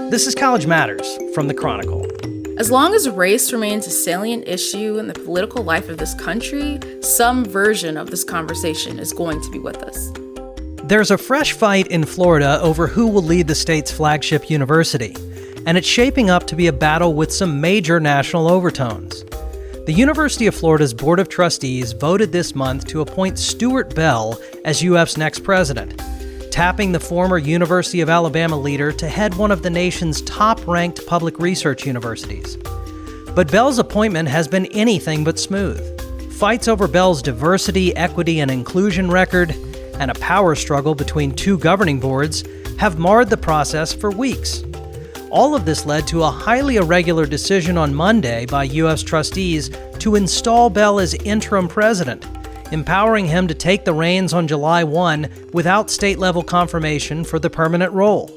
This is College Matters from the Chronicle. As long as race remains a salient issue in the political life of this country, some version of this conversation is going to be with us. There's a fresh fight in Florida over who will lead the state's flagship university, and it's shaping up to be a battle with some major national overtones. The University of Florida's Board of Trustees voted this month to appoint Stuart Bell as UF's next president, tapping the former University of Alabama leader to head one of the nation's top-ranked public research universities. But Bell's appointment has been anything but smooth. Fights over Bell's diversity, equity, and inclusion record, and a power struggle between two governing boards have marred the process for weeks. All of this led to a highly irregular decision on Monday by UF's trustees to install Bell as interim president, empowering him to take the reins on July 1 without state-level confirmation for the permanent role.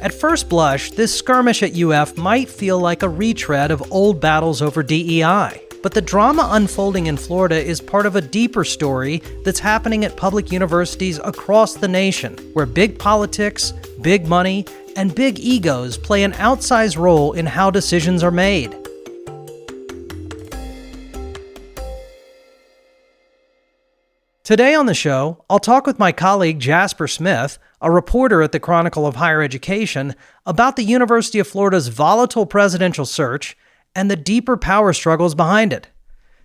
At first blush, this skirmish at UF might feel like a retread of old battles over DEI. But the drama unfolding in Florida is part of a deeper story that's happening at public universities across the nation, where big politics, big money, and big egos play an outsized role in how decisions are made. Today on the show, I'll talk with my colleague Jasper Smith, a reporter at the Chronicle of Higher Education, about the University of Florida's volatile presidential search and the deeper power struggles behind it.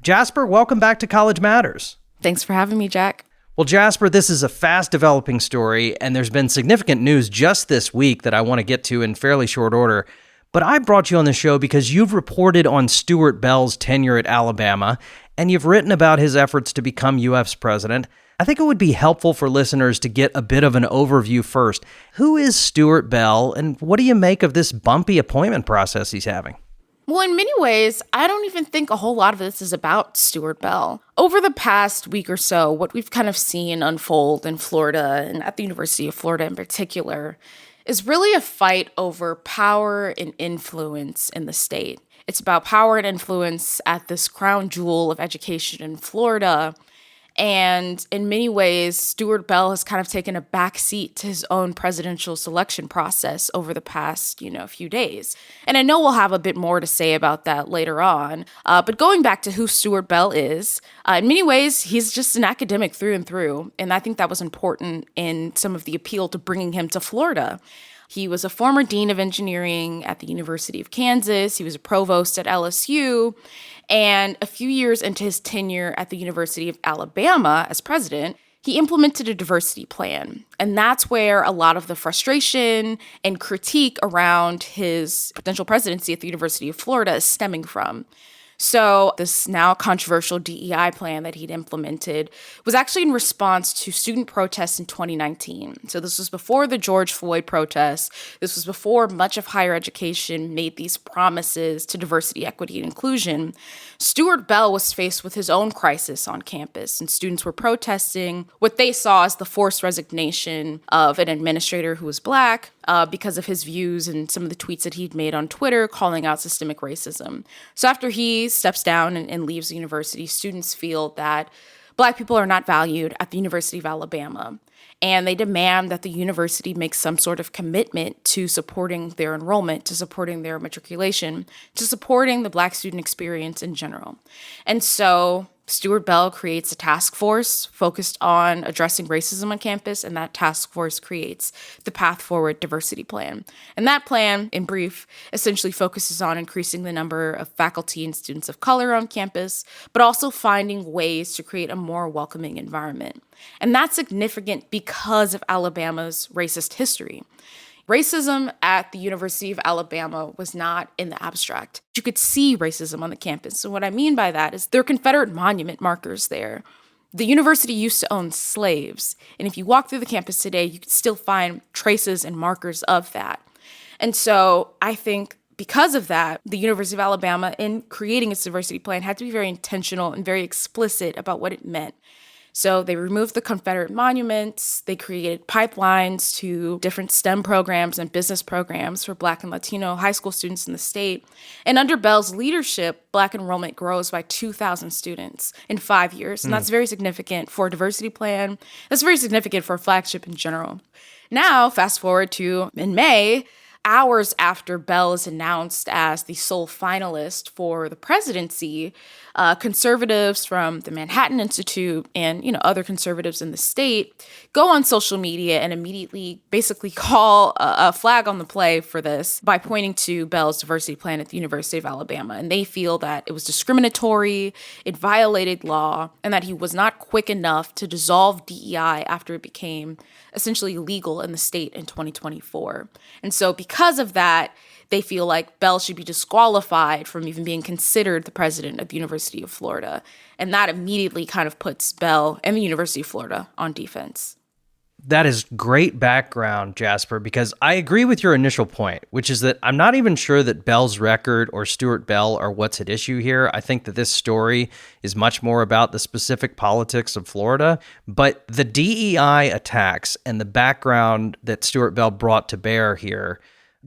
Jasper, welcome back to College Matters. Thanks for having me, Jack. Well, Jasper, this is a fast-developing story, and there's been significant news just this week that I want to get to in fairly short order. But I brought you on the show because you've reported on Stuart Bell's tenure at Alabama, and you've written about his efforts to become UF's president. I think it would be helpful for listeners to get a bit of an overview first. Who is Stuart Bell, and what do you make of this bumpy appointment process he's having? Well, in many ways, I don't even think a whole lot of this is about Stuart Bell. Over the past week or so, what we've kind of seen unfold in Florida, and at the University of Florida in particular, is really a fight over power and influence in the state. It's about power and influence at this crown jewel of education in Florida. And in many ways, Stuart Bell has kind of taken a backseat to his own presidential selection process over the past, few days. And I know we'll have a bit more to say about that later on. But going back to who Stuart Bell is, in many ways, he's just an academic through and through. And I think that was important in some of the appeal to bringing him to Florida. He was a former dean of engineering at the University of Kansas. He was a provost at LSU. And a few years into his tenure at the University of Alabama as president, he implemented a diversity plan. And that's where a lot of the frustration and critique around his potential presidency at the University of Florida is stemming from. So this now controversial DEI plan that he'd implemented was actually in response to student protests in 2019. So this was before the George Floyd protests. This was before much of higher education made these promises to diversity, equity, and inclusion. Stuart Bell was faced with his own crisis on campus, and students were protesting what they saw as the forced resignation of an administrator who was Black, because of his views and some of the tweets that he'd made on Twitter calling out systemic racism. So after he steps down and leaves the university, students feel that Black people are not valued at the University of Alabama. And they demand that the university make some sort of commitment to supporting their enrollment, to supporting their matriculation, to supporting the Black student experience in general. And so Stuart Bell creates a task force focused on addressing racism on campus, and that task force creates the Path Forward Diversity Plan. And that plan, in brief, essentially focuses on increasing the number of faculty and students of color on campus, but also finding ways to create a more welcoming environment. And that's significant because of Alabama's racist history. Racism at the University of Alabama was not in the abstract. You could see racism on the campus. So what I mean by that is there are Confederate monument markers there. The university used to own slaves. And if you walk through the campus today, you can still find traces and markers of that. And so I think because of that, the University of Alabama, in creating its diversity plan, had to be very intentional and very explicit about what it meant. So they removed the Confederate monuments, they created pipelines to different STEM programs and business programs for Black and Latino high school students in the state. And under Bell's leadership, Black enrollment grows by 2,000 students in 5 years. And that's very significant for a diversity plan. That's very significant for a flagship in general. Now, fast forward to in May, hours after Bell is announced as the sole finalist for the presidency, conservatives from the Manhattan Institute and, other conservatives in the state go on social media and immediately basically call a flag on the play for this by pointing to Bell's diversity plan at the University of Alabama. And they feel that it was discriminatory, it violated law, and that he was not quick enough to dissolve DEI after it became essentially legal in the state in 2024. And so because of that, they feel like Bell should be disqualified from even being considered the president of the University of Florida. And that immediately kind of puts Bell and the University of Florida on defense. That is great background, Jasper, because I agree with your initial point, which is that I'm not even sure that Bell's record or Stuart Bell are what's at issue here. I think that this story is much more about the specific politics of Florida, but the DEI attacks and the background that Stuart Bell brought to bear here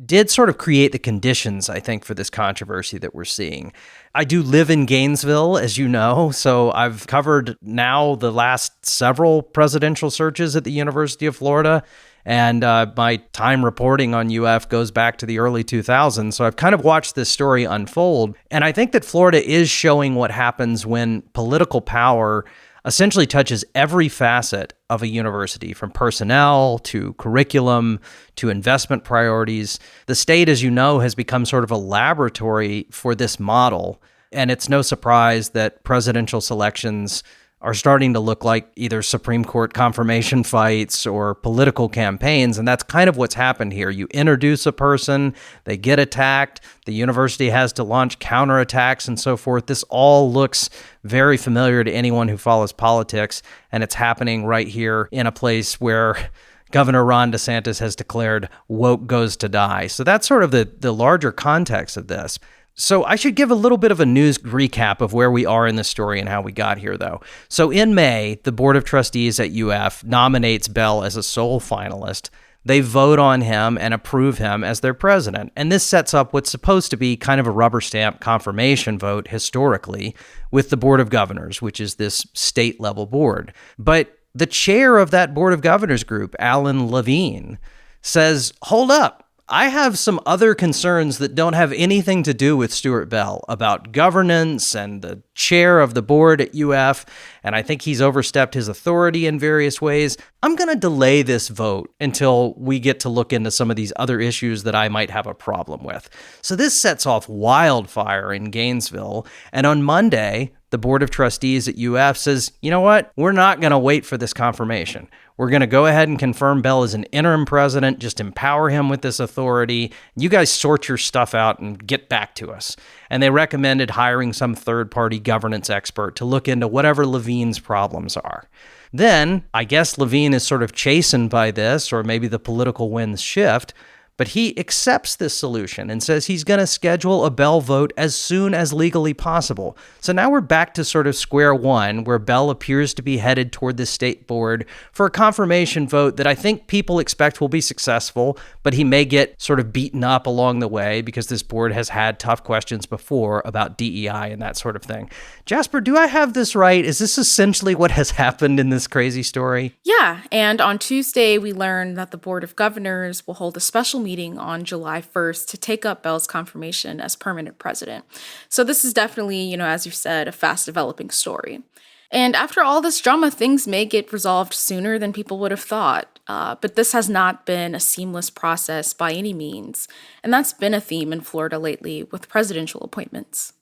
did sort of create the conditions, I think, for this controversy that we're seeing. I do live in Gainesville, as you know, so I've covered now the last several presidential searches at the University of Florida, and my time reporting on UF goes back to the early 2000s, so I've kind of watched this story unfold, and I think that Florida is showing what happens when political power essentially touches every facet of a university, from personnel to curriculum to investment priorities. The state, as you know, has become sort of a laboratory for this model, and it's no surprise that presidential selections are starting to look like either Supreme Court confirmation fights or political campaigns, and that's kind of what's happened here. You introduce a person, they get attacked, the university has to launch counterattacks and so forth. This all looks very familiar to anyone who follows politics, and it's happening right here in a place where Governor Ron DeSantis has declared woke goes to die. So that's sort of the larger context of this. So I should give a little bit of a news recap of where we are in this story and how we got here, though. So in May, the Board of Trustees at UF nominates Bell as a sole finalist. They vote on him and approve him as their president. And this sets up what's supposed to be kind of a rubber stamp confirmation vote historically with the Board of Governors, which is this state-level board. But the chair of that Board of Governors group, Alan Levine, says, hold up. I have some other concerns that don't have anything to do with Stuart Bell about governance and the chair of the board at UF, and I think he's overstepped his authority in various ways. I'm going to delay this vote until we get to look into some of these other issues that I might have a problem with. So this sets off wildfire in Gainesville, and on Monday, the Board of Trustees at UF says, you know what? We're not going to wait for this confirmation. We're going to go ahead and confirm Bell as an interim president, just empower him with this authority. You guys sort your stuff out and get back to us. And they recommended hiring some third-party governance expert to look into whatever Levine's problems are. Then, I guess Levine is sort of chastened by this, or maybe the political winds shift, but he accepts this solution and says he's going to schedule a Bell vote as soon as legally possible. So now we're back to sort of square one, where Bell appears to be headed toward the state board for a confirmation vote that I think people expect will be successful, but he may get sort of beaten up along the way because this board has had tough questions before about DEI and that sort of thing. Jasper, do I have this right? Is this essentially what has happened in this crazy story? Yeah, and on Tuesday, we learned that the Board of Governors will hold a special meeting on July 1st to take up Bell's confirmation as permanent president. So this is definitely, as you said, a fast developing story. And after all this drama, things may get resolved sooner than people would have thought. But this has not been a seamless process by any means. And that's been a theme in Florida lately with presidential appointments.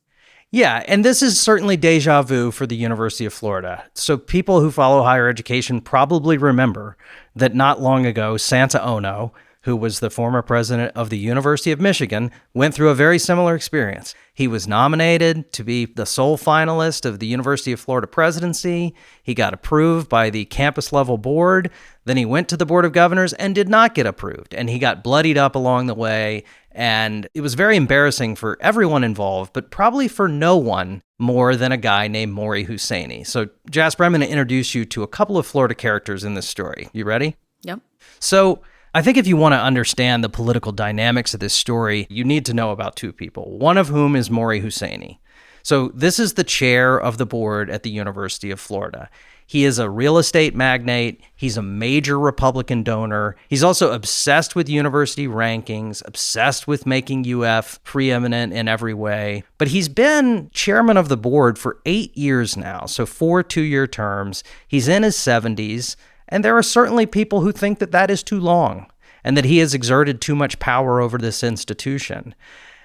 Yeah, and this is certainly deja vu for the University of Florida. So people who follow higher education probably remember that not long ago, Santa Ono, who was the former president of the University of Michigan, went through a very similar experience. He was nominated to be the sole finalist of the University of Florida presidency. He got approved by the campus-level board. Then he went to the Board of Governors and did not get approved. And he got bloodied up along the way. And it was very embarrassing for everyone involved, but probably for no one more than a guy named Maury Husseini. So, Jasper, I'm going to introduce you to a couple of Florida characters in this story. You ready? Yep. So, I think if you want to understand the political dynamics of this story, you need to know about two people, one of whom is Maury Husseini. So this is the chair of the board at the University of Florida. He is a real estate magnate. He's a major Republican donor. He's also obsessed with university rankings, obsessed with making UF preeminent in every way. But he's been chairman of the board for 8 years now, so 4 two-year terms. He's in his 70s, and there are certainly people who think that that is too long and that he has exerted too much power over this institution.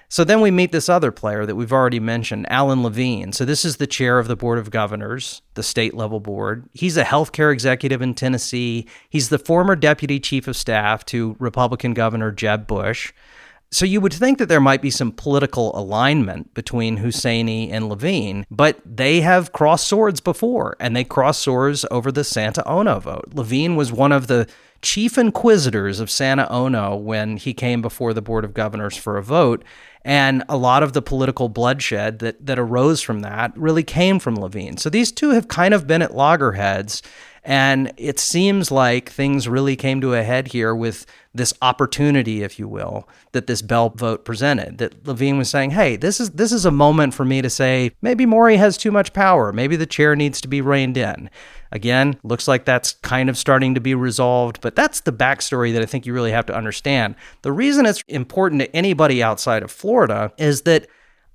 So then we meet this other player that we've already mentioned, Alan Levine. So this is the chair of the Board of Governors, the state-level board. He's a healthcare executive in Tennessee. He's the former deputy chief of staff to Republican Governor Jeb Bush. So you would think that there might be some political alignment between Husseini and Levine, but they have crossed swords before, and they crossed swords over the Santa Ono vote. Levine was one of the chief inquisitors of Santa Ono when he came before the Board of Governors for a vote, and a lot of the political bloodshed that arose from that really came from Levine. So these two have kind of been at loggerheads, and it seems like things really came to a head here with this opportunity, if you will, that this Bell vote presented. That Levine was saying, hey, this is a moment for me to say, maybe Maury has too much power. Maybe the chair needs to be reined in. Again, looks like that's kind of starting to be resolved, but that's the backstory that I think you really have to understand. The reason it's important to anybody outside of Florida is that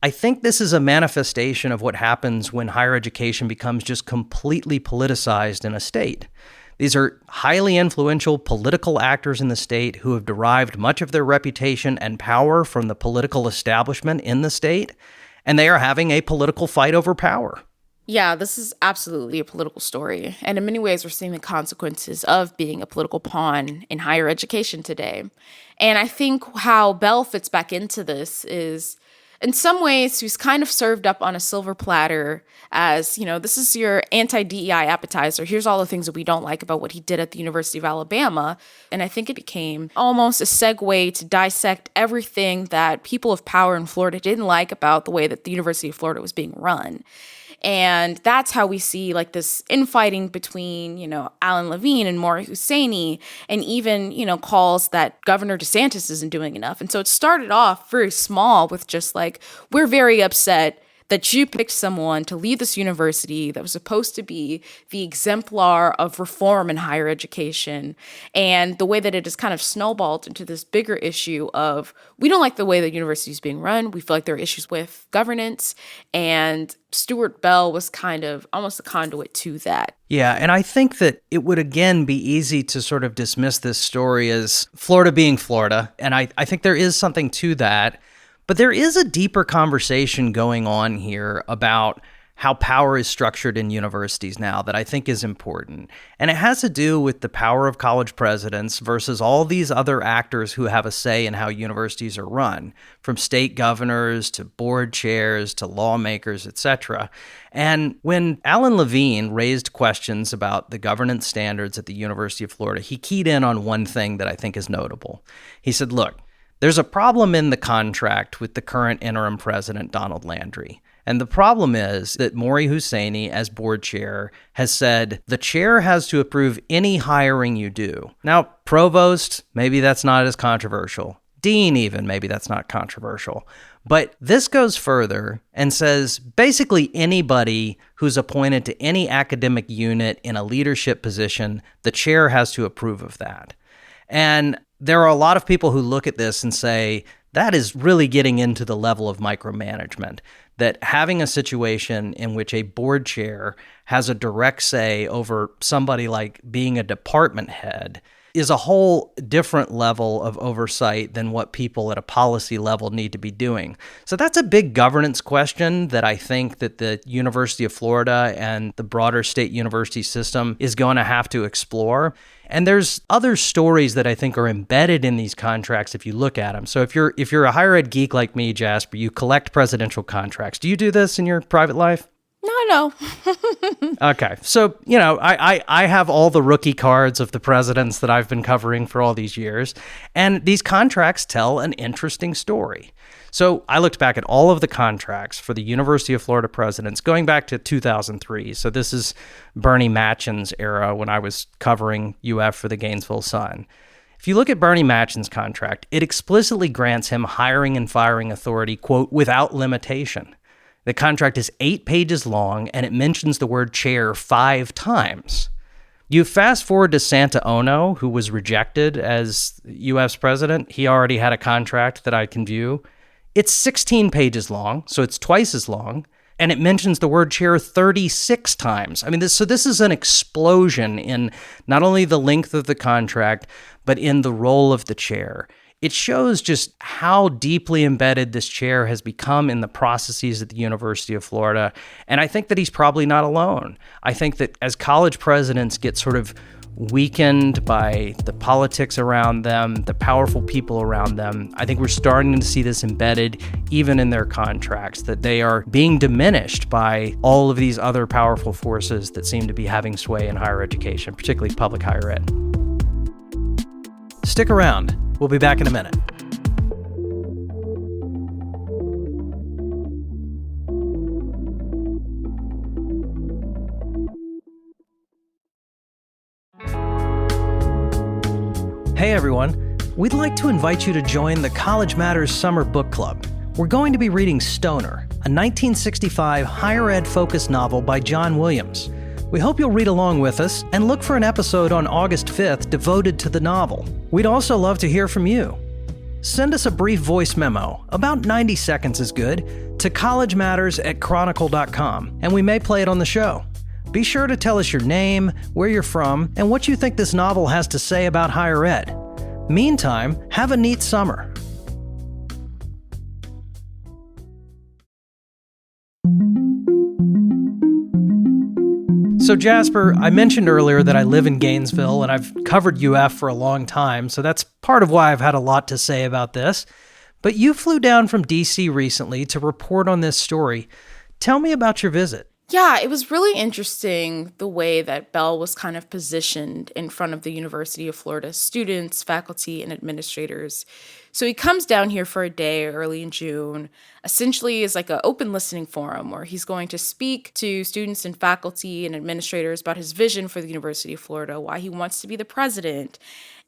I think this is a manifestation of what happens when higher education becomes just completely politicized in a state. These are highly influential political actors in the state who have derived much of their reputation and power from the political establishment in the state, and they are having a political fight over power. Yeah, this is absolutely a political story. And in many ways, we're seeing the consequences of being a political pawn in higher education today. And I think how Bell fits back into this is, in some ways, he's kind of served up on a silver platter as, this is your anti-DEI appetizer. Here's all the things that we don't like about what he did at the University of Alabama. And I think it became almost a segue to dissect everything that people of power in Florida didn't like about the way that the University of Florida was being run. And that's how we see this infighting between, Alan Levine and Maury Husseini, and even, calls that Governor DeSantis isn't doing enough. And so it started off very small with just we're very upset that you picked someone to lead this university that was supposed to be the exemplar of reform in higher education. And the way that it has kind of snowballed into this bigger issue of, we don't like the way the university is being run. We feel like there are issues with governance. And Stuart Bell was kind of almost a conduit to that. Yeah, and I think that it would again be easy to sort of dismiss this story as Florida being Florida. And I think there is something to that. But there is a deeper conversation going on here about how power is structured in universities now that I think is important. And it has to do with the power of college presidents versus all these other actors who have a say in how universities are run, from state governors to board chairs to lawmakers, etc. And when Alan Levine raised questions about the governance standards at the University of Florida, he keyed in on one thing that I think is notable. He said, look, there's a problem in the contract with the current interim president, Donald Landry. And the problem is that Maury Husseini, as board chair, has said the chair has to approve any hiring you do. Now, provost, maybe that's not as controversial. Dean, even, maybe that's not controversial. But this goes further and says basically anybody who's appointed to any academic unit in a leadership position, the chair has to approve of that. And there are a lot of people who look at this and say, that is really getting into the level of micromanagement, that having a situation in which a board chair has a direct say over somebody like being a department head is a whole different level of oversight than what people at a policy level need to be doing. So that's a big governance question that I think that the University of Florida and the broader state university system is going to have to explore. And there's other stories that I think are embedded in these contracts if you look at them. So if you're a higher ed geek like me, Jasper, you collect presidential contracts. Do you do this in your private life? No. Okay. So, I have all the rookie cards of the presidents that I've been covering for all these years, and these contracts tell an interesting story. So I looked back at all of the contracts for the University of Florida presidents going back to 2003. So this is Bernie Matchen's era when I was covering UF for the Gainesville Sun. If you look at Bernie Matchen's contract, it explicitly grants him hiring and firing authority, quote, without limitation. The contract is 8 pages long, and it mentions the word chair 5 times. You fast forward to Santa Ono, who was rejected as U.S. president. He already had a contract that I can view. It's 16 pages long, so it's twice as long, and it mentions the word chair 36 times. I mean, this is an explosion in not only the length of the contract, but in the role of the chair. It shows just how deeply embedded this chair has become in the processes at the University of Florida. And I think that he's probably not alone. I think that as college presidents get sort of weakened by the politics around them, the powerful people around them, I think we're starting to see this embedded even in their contracts, that they are being diminished by all of these other powerful forces that seem to be having sway in higher education, particularly public higher ed. Stick around. We'll be back in a minute. Hey everyone, we'd like to invite you to join the College Matters Summer Book Club. We're going to be reading Stoner, a 1965 higher ed focused novel by John Williams. We hope you'll read along with us and look for an episode on August 5th devoted to the novel. We'd also love to hear from you. Send us a brief voice memo, about 90 seconds is good, to collegematters@chronicle.com, and we may play it on the show. Be sure to tell us your name, where you're from, and what you think this novel has to say about higher ed. Meantime, have a neat summer. So Jasper, I mentioned earlier that I live in Gainesville and I've covered UF for a long time, so that's part of why I've had a lot to say about this. But you flew down from DC recently to report on this story. Tell me about your visit. Yeah, it was really interesting the way that Bell was kind of positioned in front of the University of Florida students, faculty, and administrators. So he comes down here for a day early in June, essentially is like an open listening forum where he's going to speak to students and faculty and administrators about his vision for the University of Florida, why he wants to be the president.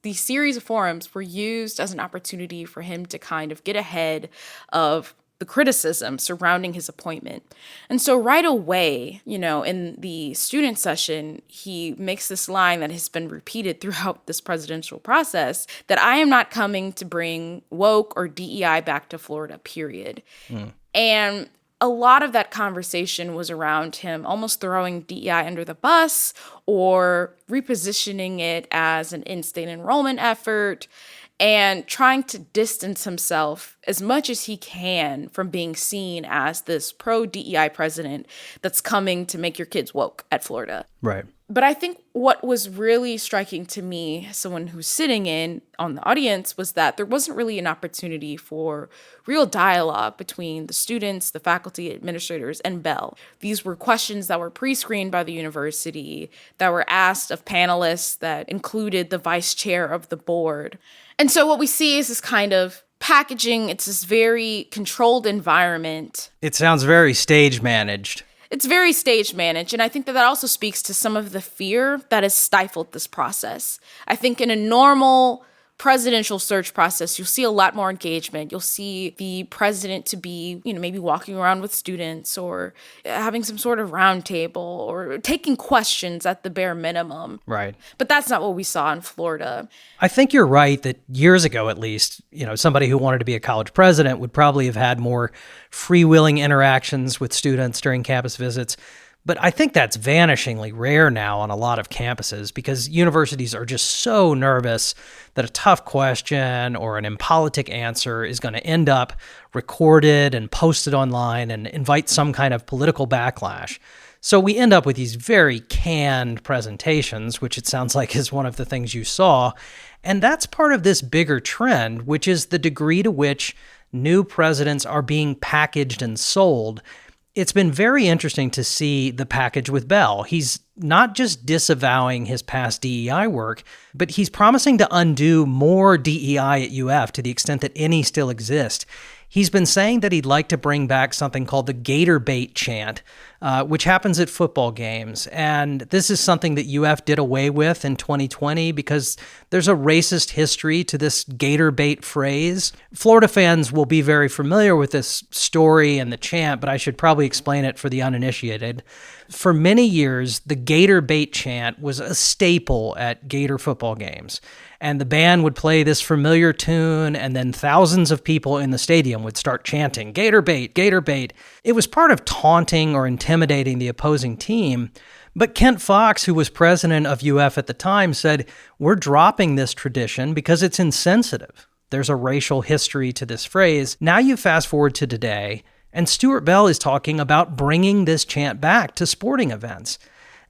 These series of forums were used as an opportunity for him to kind of get ahead of the criticism surrounding his appointment. And so right away, in the student session, he makes this line that has been repeated throughout this presidential process, that I am not coming to bring woke or DEI back to Florida, period. And a lot of that conversation was around him almost throwing DEI under the bus or repositioning it as an in-state enrollment effort, and trying to distance himself as much as he can from being seen as this pro-DEI president that's coming to make your kids woke at Florida. Right. But I think what was really striking to me, someone who's sitting in on the audience, was that there wasn't really an opportunity for real dialogue between the students, the faculty, administrators, and Bell. These were questions that were pre-screened by the university, that were asked of panelists that included the vice chair of the board. And so what we see is this kind of packaging. It's this very controlled environment. It sounds very stage managed. It's very stage managed, and I think that also speaks to some of the fear that has stifled this process. I think in a normal presidential search process, you'll see a lot more engagement. You'll see the president to be, maybe walking around with students or having some sort of round table or taking questions at the bare minimum. Right. But that's not what we saw in Florida. I think you're right that years ago, at least, somebody who wanted to be a college president would probably have had more freewheeling interactions with students during campus visits. But I think that's vanishingly rare now on a lot of campuses because universities are just so nervous that a tough question or an impolitic answer is going to end up recorded and posted online and invite some kind of political backlash. So we end up with these very canned presentations, which it sounds like is one of the things you saw. And that's part of this bigger trend, which is the degree to which new presidents are being packaged and sold. It's been very interesting to see the package with Bell. He's not just disavowing his past DEI work, but he's promising to undo more DEI at UF to the extent that any still exist. He's been saying that he'd like to bring back something called the Gator Bait chant, which happens at football games. And this is something that UF did away with in 2020 because there's a racist history to this Gator Bait phrase. Florida fans will be very familiar with this story and the chant, but I should probably explain it for the uninitiated. For many years, the Gator Bait chant was a staple at Gator football games. And the band would play this familiar tune, and then thousands of people in the stadium would start chanting, Gator Bait, Gator Bait. It was part of taunting or intimidating the opposing team. But Kent Fox, who was president of UF at the time, said, we're dropping this tradition because it's insensitive. There's a racial history to this phrase. Now you fast forward to today, and Stuart Bell is talking about bringing this chant back to sporting events.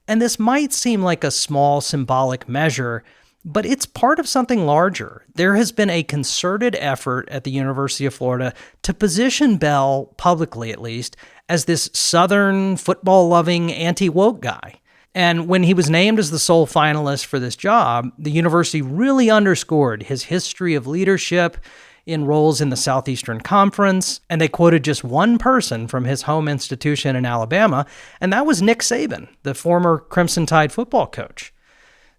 And this might seem like a small symbolic measure, but it's part of something larger. There has been a concerted effort at the University of Florida to position Bell, publicly at least, as this Southern, football-loving, anti-woke guy. And when he was named as the sole finalist for this job, the university really underscored his history of leadership in roles in the Southeastern Conference, and they quoted just one person from his home institution in Alabama, and that was Nick Saban, the former Crimson Tide football coach.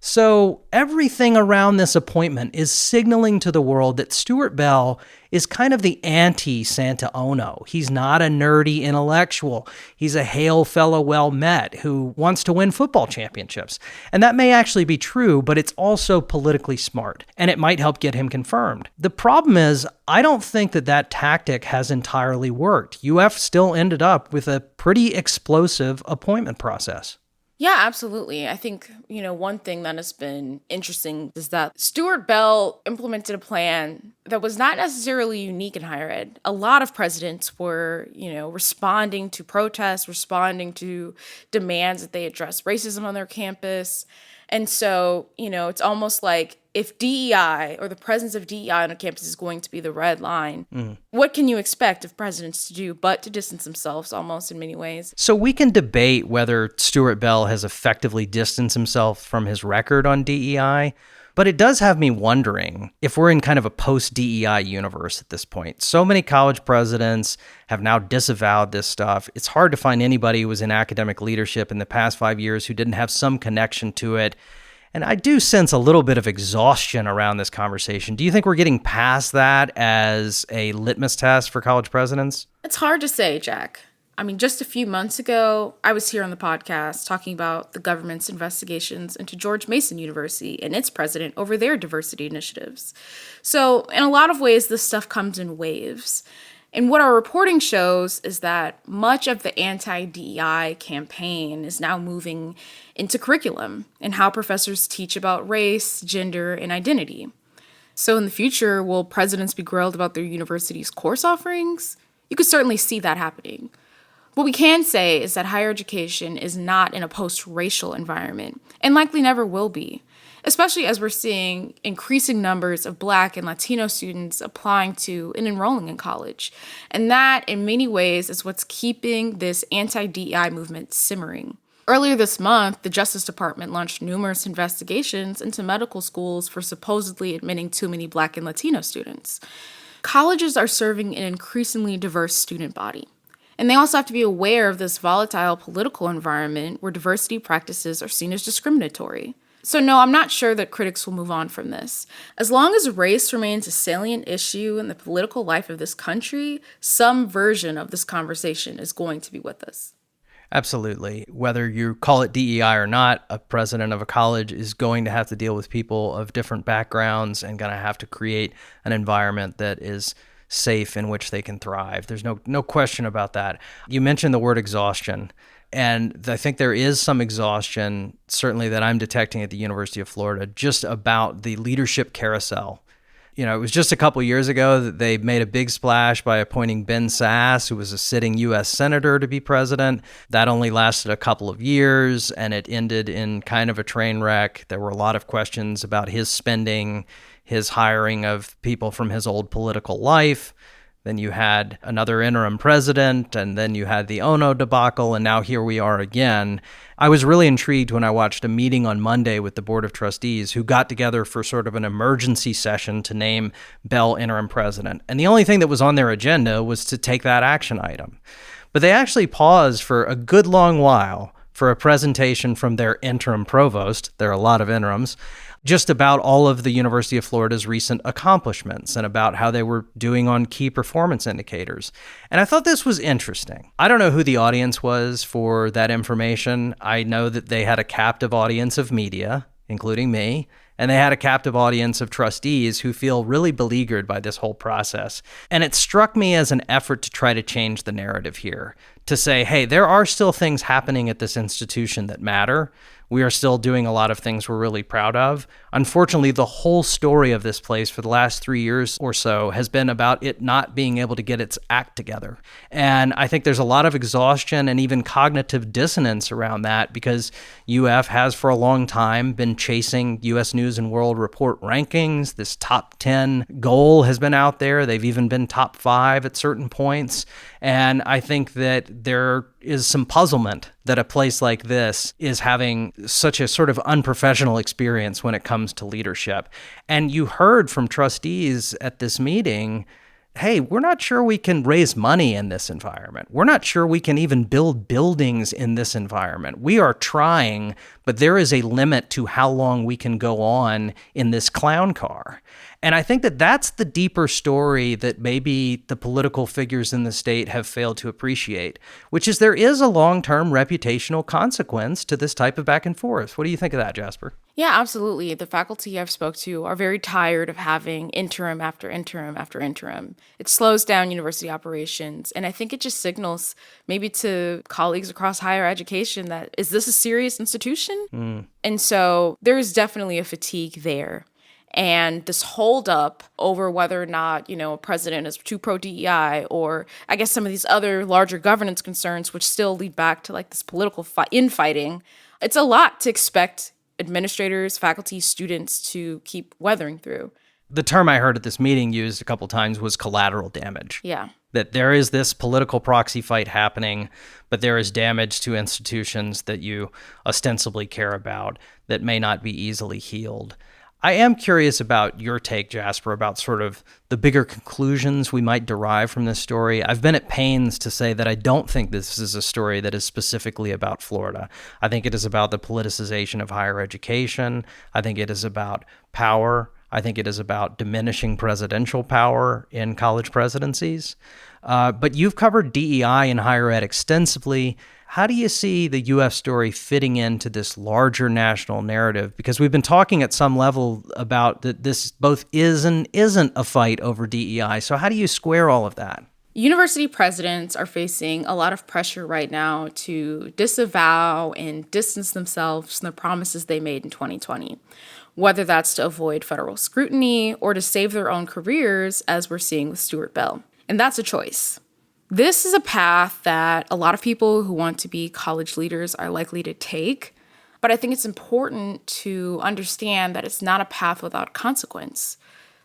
So everything around this appointment is signaling to the world that Stuart Bell is kind of the anti-Santa Ono. He's not a nerdy intellectual. He's a hail fellow well met who wants to win football championships. And that may actually be true, but it's also politically smart, and it might help get him confirmed. The problem is, I don't think that tactic has entirely worked. UF still ended up with a pretty explosive appointment process. Yeah, absolutely. I think, one thing that has been interesting is that Stuart Bell implemented a plan that was not necessarily unique in higher ed. A lot of presidents were, responding to protests, responding to demands that they address racism on their campus. And so, it's almost like if DEI or the presence of DEI on a campus is going to be the red line, what can you expect of presidents to do but to distance themselves almost in many ways? So we can debate whether Stuart Bell has effectively distanced himself from his record on DEI, but it does have me wondering if we're in kind of a post-DEI universe at this point. So many college presidents have now disavowed this stuff. It's hard to find anybody who was in academic leadership in the past 5 years who didn't have some connection to it. And I do sense a little bit of exhaustion around this conversation. Do you think we're getting past that as a litmus test for college presidents? It's hard to say, Jack. Just a few months ago, I was here on the podcast talking about the government's investigations into George Mason University and its president over their diversity initiatives. So in a lot of ways, this stuff comes in waves. And what our reporting shows is that much of the anti-DEI campaign is now moving into curriculum and how professors teach about race, gender, and identity. So in the future, will presidents be grilled about their university's course offerings? You could certainly see that happening. What we can say is that higher education is not in a post-racial environment, and likely never will be, especially as we're seeing increasing numbers of Black and Latino students applying to and enrolling in college. And that, in many ways, is what's keeping this anti-DEI movement simmering. Earlier this month, the Justice Department launched numerous investigations into medical schools for supposedly admitting too many Black and Latino students. Colleges are serving an increasingly diverse student body. And they also have to be aware of this volatile political environment where diversity practices are seen as discriminatory. So no, I'm not sure that critics will move on from this. As long as race remains a salient issue in the political life of this country, some version of this conversation is going to be with us. Absolutely. Whether you call it DEI or not, a president of a college is going to have to deal with people of different backgrounds and going to have to create an environment that is safe in which they can thrive. There's no question about that. You mentioned the word exhaustion, and I think there is some exhaustion, certainly that I'm detecting at the University of Florida, just about the leadership carousel. It was just a couple years ago that they made a big splash by appointing Ben Sasse, who was a sitting U.S. senator, to be president. That only lasted a couple of years, and it ended in kind of a train wreck. There were a lot of questions about his spending, his hiring of people from his old political life. Then you had another interim president, and then you had the Ono debacle, and now here we are again. I was really intrigued when I watched a meeting on Monday with the Board of Trustees who got together for sort of an emergency session to name Bell interim president. And the only thing that was on their agenda was to take that action item. But they actually paused for a good long while for a presentation from their interim provost, there are a lot of interims, just about all of the University of Florida's recent accomplishments and about how they were doing on key performance indicators. And I thought this was interesting. I don't know who the audience was for that information. I know that they had a captive audience of media, including me, and they had a captive audience of trustees who feel really beleaguered by this whole process. And it struck me as an effort to try to change the narrative here, to say, hey, there are still things happening at this institution that matter. We are still doing a lot of things we're really proud of. Unfortunately, the whole story of this place for the last 3 years or so has been about it not being able to get its act together. And I think there's a lot of exhaustion and even cognitive dissonance around that because UF has for a long time been chasing U.S. News and World Report rankings. This top 10 goal has been out there. They've even been top 5 at certain points. And I think that there is some puzzlement that a place like this is having such a sort of unprofessional experience when it comes to leadership. And you heard from trustees at this meeting, hey, we're not sure we can raise money in this environment. We're not sure we can even build buildings in this environment. We are trying, but there is a limit to how long we can go on in this clown car. And I think that that's the deeper story that maybe the political figures in the state have failed to appreciate, which is there is a long-term reputational consequence to this type of back and forth. What do you think of that, Jasper? Yeah, absolutely. The faculty I've spoke to are very tired of having interim after interim after interim. It slows down university operations, and I think it just signals maybe to colleagues across higher education that, is this a serious institution? And so there's definitely a fatigue there. And this holdup over whether or not, a president is too pro-DEI, or I guess some of these other larger governance concerns, which still lead back to like this political infighting. It's a lot to expect administrators, faculty, students to keep weathering through. The term I heard at this meeting used a couple times was collateral damage. Yeah. That there is this political proxy fight happening, but there is damage to institutions that you ostensibly care about that may not be easily healed. I am curious about your take, Jasper, about sort of the bigger conclusions we might derive from this story. I've been at pains to say that I don't think this is a story that is specifically about Florida. I think it is about the politicization of higher education. I think it is about power. I think it is about diminishing presidential power in college presidencies. But you've covered DEI in higher ed extensively. How do you see the UF story fitting into this larger national narrative? Because we've been talking at some level about that this both is and isn't a fight over DEI. So how do you square all of that? University presidents are facing a lot of pressure right now to disavow and distance themselves from the promises they made in 2020, whether that's to avoid federal scrutiny or to save their own careers, as we're seeing with Stuart Bell. And that's a choice. This is a path that a lot of people who want to be college leaders are likely to take, but I think it's important to understand that it's not a path without consequence.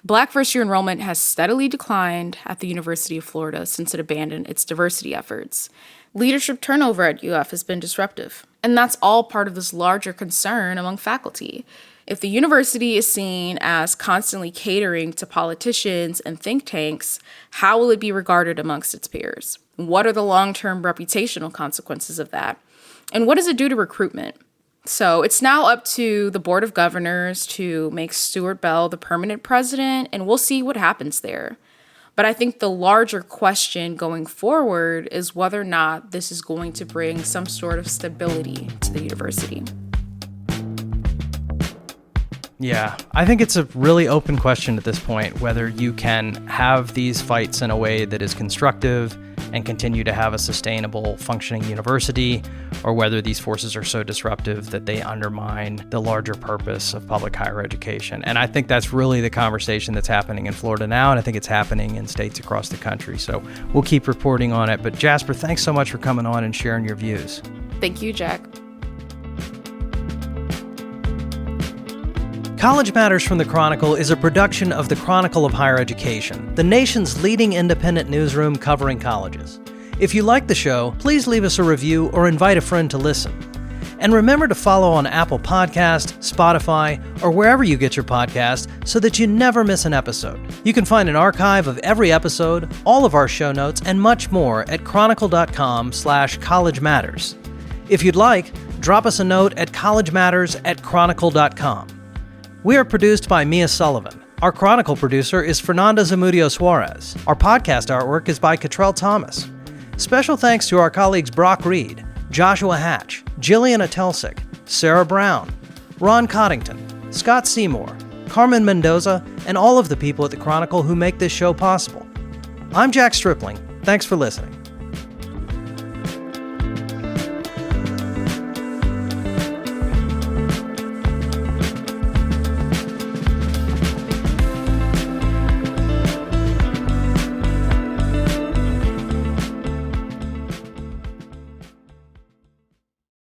Black first-year enrollment has steadily declined at the University of Florida since it abandoned its diversity efforts. Leadership turnover at UF has been disruptive, and that's all part of this larger concern among faculty. If the university is seen as constantly catering to politicians and think tanks, how will it be regarded amongst its peers? What are the long-term reputational consequences of that? And what does it do to recruitment? So it's now up to the Board of Governors to make Stuart Bell the permanent president, and we'll see what happens there. But I think the larger question going forward is whether or not this is going to bring some sort of stability to the university. Yeah, I think it's a really open question at this point, whether you can have these fights in a way that is constructive and continue to have a sustainable, functioning university, or whether these forces are so disruptive that they undermine the larger purpose of public higher education. And I think that's really the conversation that's happening in Florida now, and I think it's happening in states across the country. So we'll keep reporting on it. But Jasper, thanks so much for coming on and sharing your views. Thank you, Jack. College Matters from the Chronicle is a production of the Chronicle of Higher Education, the nation's leading independent newsroom covering colleges. If you like the show, please leave us a review or invite a friend to listen. And remember to follow on Apple Podcast, Spotify, or wherever you get your podcast so that you never miss an episode. You can find an archive of every episode, all of our show notes, and much more at chronicle.com/College Matters. If you'd like, drop us a note at collegematters@chronicle.com. We are produced by Mia Sullivan. Our Chronicle producer is Fernanda Zamudio Suarez. Our podcast artwork is by Cottrell Thomas. Special thanks to our colleagues Brock Reed, Joshua Hatch, Jillian Atelsik, Sarah Brown, Ron Coddington, Scott Seymour, Carmen Mendoza, and all of the people at the Chronicle who make this show possible. I'm Jack Stripling. Thanks for listening.